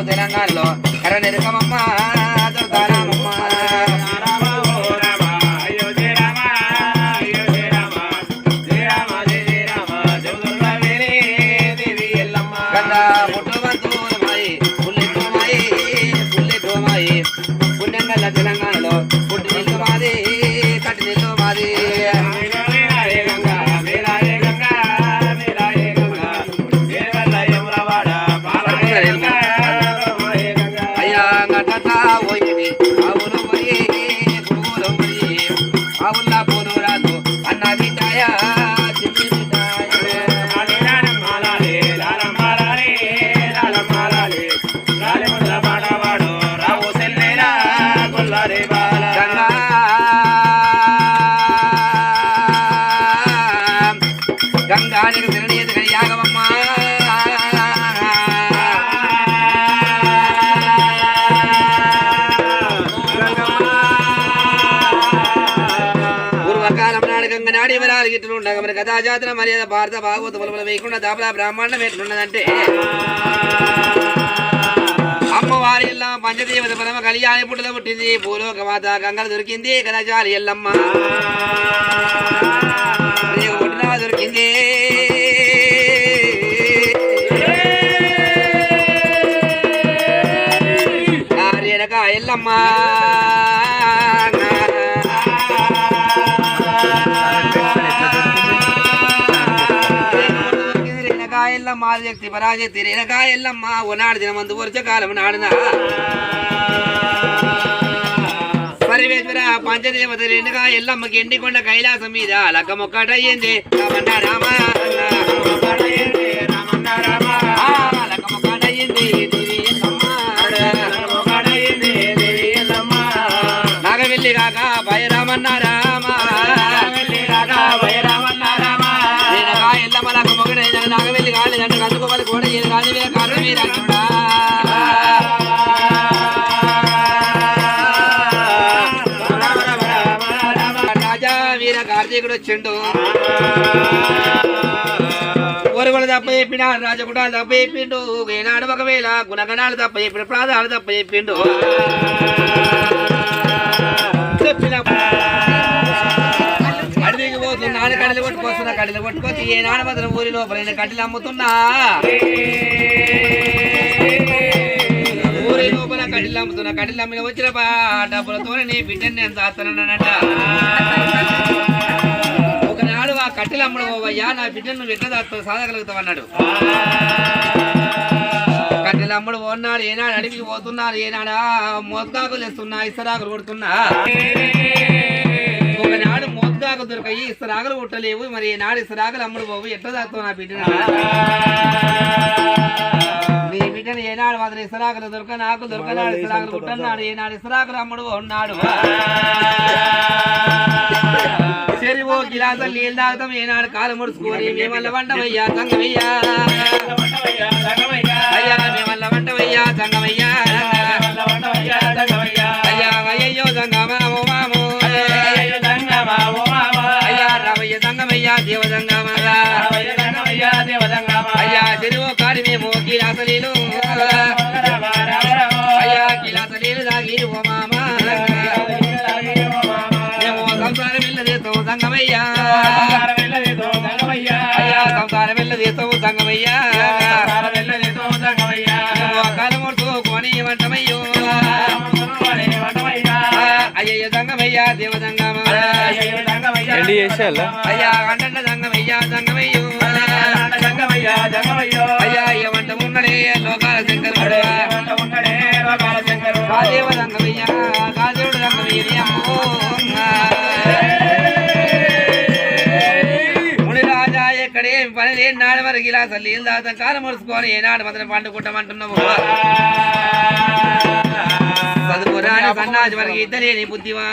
తెలంగాణలో కరనిరకమమ్మ దుర్గారామమ్మ గంగా ముట్టుబంతుమాయి పుల్లెట్టుమాయి పుల్లెట్టుమాయి పుణ్యంగల్ల తెలంగాణలో పుట్టి నిల్లు మాది కట్టి నిల్లు మాది అవులా పోను రాదు అన్న బిడ్డాయ గంగానికి తిరణీయత కని యాగమమ్మ నాడి వివరాలు గిట్లు ఉండగా మరి కథా జాతర మర్యాద భారత భాగవత బలబల వేయకుండా దాపలా బ్రాహ్మణం ఎట్లున్నదంటే అమ్మవారి ఎల్లా పంచదేవత పరమ కళ్యాణ పుట్టలో పుట్టింది భూలోక మాత గంగలు దొరికింది కథాచారి ఎల్లమ్మ పుట్టిన దొరికింది ఎల్లమ్మ మాదశక్తి పరాశక్తి రేణకా ఎల్లమ్మ ఓనాడు దినమందు వర్షకాలం నాడున పరమేశ్వర పంచదేవత రేణుకా ఎల్లమ్మకి ఎండికొండ కైలాసం మీద లక్క మొక్కటయ్యింది రామ లక్క మొక్కటయ్యింది నాగవెల్లి కాక భయరామన్న రామ నాగవెల్లి కాలేదంటే కట్టుకోవాలి కూడా ఏది కాదు కారణం మీరు అంటున్నా రాజా వీర కార్తీకుడు వచ్చిండు ఒరుగులు తప్ప చెప్పినాడు రాజకుటాలు తప్ప చెప్పిండు ఏనాడు ఒకవేళ గుణగణాలు తప్ప చెప్పిన ప్రాధాలు తప్ప చెప్పిండు అడవికి పోతున్నాడు కడలు కొట్టుకొస్తున్నా కడలు కొట్టుకొచ్చి ఏ నాడబద్ర ఊరి లోపల కట్టెలు అమ్ముతున్నా ఊరి లోపల కట్టెలు అమ్ముతున్నా కట్టెలు అమ్మిన వచ్చిన డబ్బులతో నీ బిడ్డని నేను చేస్తానన్నట ఒకనాడు ఆ కట్టెలు అమ్ముడు పోవయ్యా నా బిడ్డను నువ్వు ఎట్లా సాధగలుగుతావు అన్నాడు కట్టెలు అమ్ముడు పోన్నాడు ఏనాడు అడవికి పోతున్నాడు ఏనాడా మోత్కాకులు తెస్తున్నా ఇస్తరాకులు కొడుతున్నా ఒకనాడు మోత్కాకు దొరకయి ఇస్తరాకులు కొట్టలేవు మరి ఈనాడు ఇస్తరాకులు అమ్ముడు పోవు ఎట్లా దాస్తావు నా బిడ్డను నీ బిడ్డను ఏనాడు మాత్రం ఇస్తరాకులు దొరక నాకు దొరకనాడు ఇస్తరాకులు కొట్టన్నాడు ఏనాడు ఇస్తరాకులు అమ్ముడు ఉన్నాడు సరి ఓ గిలాసలు నీళ్ళు తాగుతాం ఏనాడు కాలు ముడుచుకోని మేమల్ల వంటవయ్యా సంగమయ్యా అయ్యా మేమల్ల వంటవయ్యా సంగమయ్యా అయ్యా అయ్యో సంగమా ఓ మామో గిలాసలీలు అయ్యా గిలాసలీలు దాగి ఓ మామ మేము సంసారం వెళ్ళదేస్తావు సంగమయ్యా అయ్యా సంసారం వెళ్ళదేస్తావు సంగమయ్యా కాలమూర్తో కొని వంటమయ్యో అయ్యయ్య సంగమయ్యా దేవదంగమా అయ్యా అంట సంగమయ్యా సంగమయ్యో అయ్యా ఏమంట ఉన్నడే లోకాల శంకరుడు కాదేవ సంగమయ్యా కాదేవుడు సంగమయ్య ముని రాజా ఎక్కడేం పని లేని నాడు వరకు ఇలా నీళ్ళు దాతం కాలం ముడుచుకొని ఏనాడు మాత్రం పండుకుంటామంటున్నావు చదువురాని సన్నాసి వరకు ఇద్దలేని బుద్ధివా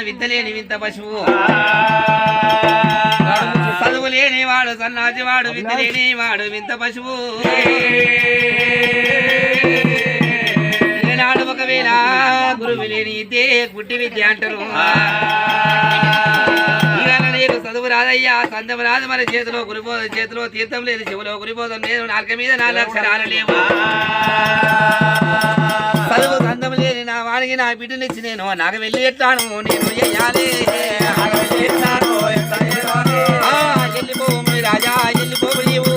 విద్దలేని వింత పశువు చదువు లేని వాడు సన్నాసి వాడు విద్య లేని వాడు వింత పశువు ఈనాడు ఒకవేళ గురువు లేని ఇదే గుడ్డి విద్య అంటారు ఇవాళ నీకు చదువు రాదయ్యా సందం రాదు మరి చేతిలో గురిపోదం చేతిలో తీర్థం లేదు చెవులో గురిపోదం లేదు నాలుక మీద 4 అక్షరాలు లేవు చదువు సందం లేని నా వాడికి నా బిడ్డనిచ్చి నేను నాకు వెళ్ళి ఎట్లాను నేను వెయ్యాలి వెళ్ళిపోవు రాజా వెళ్ళిపోవు నీవు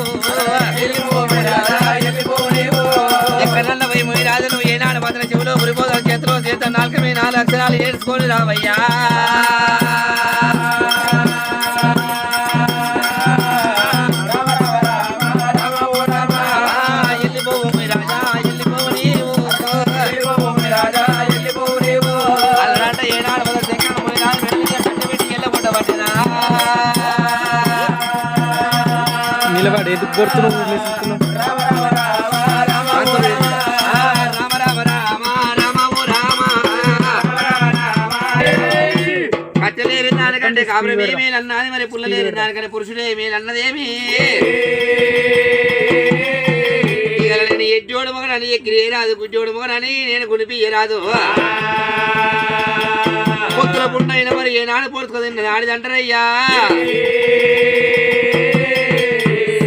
ఎక్కడన్నా పోయి మొయ్యి రాజు నువ్వు ఏనాడు మాత్రం చెవులో గురిపోదాం చేతిలో చేత నాలుక మీద 4 అక్షరాలు ఏడ్చుకొని రావయ్యా నిలబడి ఎందుకు కొడుతున్నావు కచ్చలేని దానికంటే కాపురం ఏమేమి అన్నది మరి పుల్లలేని దానికంటే పురుషుడు ఏమేమి అన్నదేమి నేను ఎడ్జోడు మగనని ఎక్కిరేరాదు గుడ్జోడు మగనని నేను గుడిపియరాదు పొత్తుల పుండైన మరి ఏనాడు పొడుచుకోదండి ఆడిదంటారయ్యా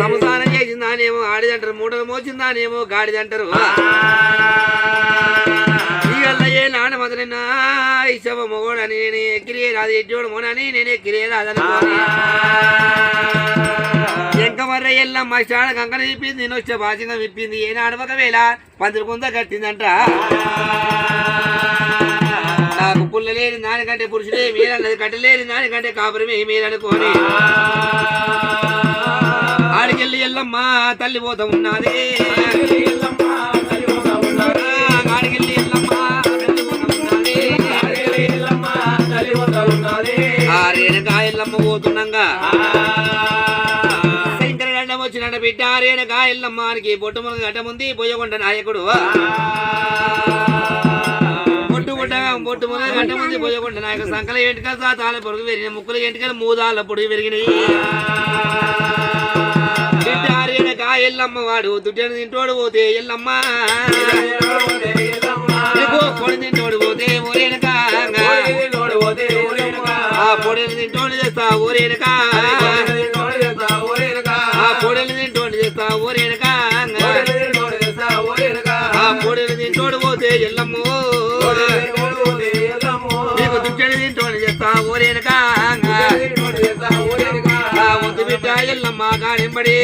సంసారం చేసిందానేమో ఆడిదంటారు మూటలు మోచిందానేమో గాడిదంటారు ఏ నాన్న మొదలైనా ఇసవ మొగోడని నేను ఎక్కిరే రాదు ఎడ్జోడు మోనని నేను ఎక్కిరే రాదనుకోని ఎంకమర్ర ఎల్లమ్మ స్టాడ కంకణ చెప్పింది నేను వచ్చే భాషగా విప్పింది ఏనాడు ఒకవేళ 10 కొంత కట్టిందంట నాకు పుల్ల లేని దానికంటే పురుషులే మేలన్నది కట్టలేని దానికంటే కాపురమే మేలనుకోని ఆడికెళ్ళి ఎల్లమ్మ తల్లి పోతా ఉన్నది ఆడికెళ్ళి ఎల్లమ్మ రేణుకా ఎల్లమ్మ పోతుండగా శంకరగడ్డ వచ్చినట్ట బిడ్డ రేణుకా ఎల్లమ్మానికి బొట్టుముల గడ్డముంది పోయకొండ నాయకుడు బొట్టుముల గడ్డ ముందు పోయకొండ నాయకుడు సంకల ఎంటికలు సాతాల పొరుగు పెరిగిన ముక్కుల ఎంటికలు మూదాల పొడుగు పెరిగినాయి బిడ్డ రేణుకా ఎల్లమ్మ వాడు దుడ్డను తింటోడు పోతే ఎల్లమ్మ పొడి తింటోడు పోతే ఊరేనకా పొడిని తింటోడు చేస్తా ఊరేనకా పొడిని తింటోడు చేస్తా ఊరేనకా పొడిని తింటోడు పోతే ఎల్లమ్మ నీకు దుడ్డని తింటోడు చేస్తా ఊరేనకా ఒత్తి బిడ్డ ఎల్లమ్మ గానెంబడి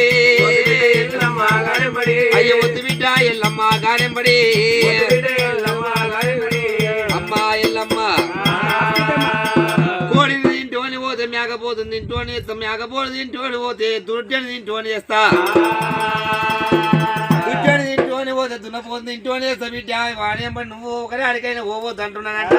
అయ్య ఒత్తి బిడ్డ ఎల్లమ్మ గానెంబడి అమ్మా ఎల్లమ్మ కోడిని తింటోని పోతే మేకపోతుంది తింటోని చేస్తా మేకపోడు తింటోని పోతే దుడ్డని తింటోని చేస్తా దుడ్డని తింటోని పోతే దున్నపోతుంది తింటోని చేస్తా బిడ్డ వాడేంబడి నువ్వు ఒకరే అడికైనా పోవద్దు అంటున్నానంట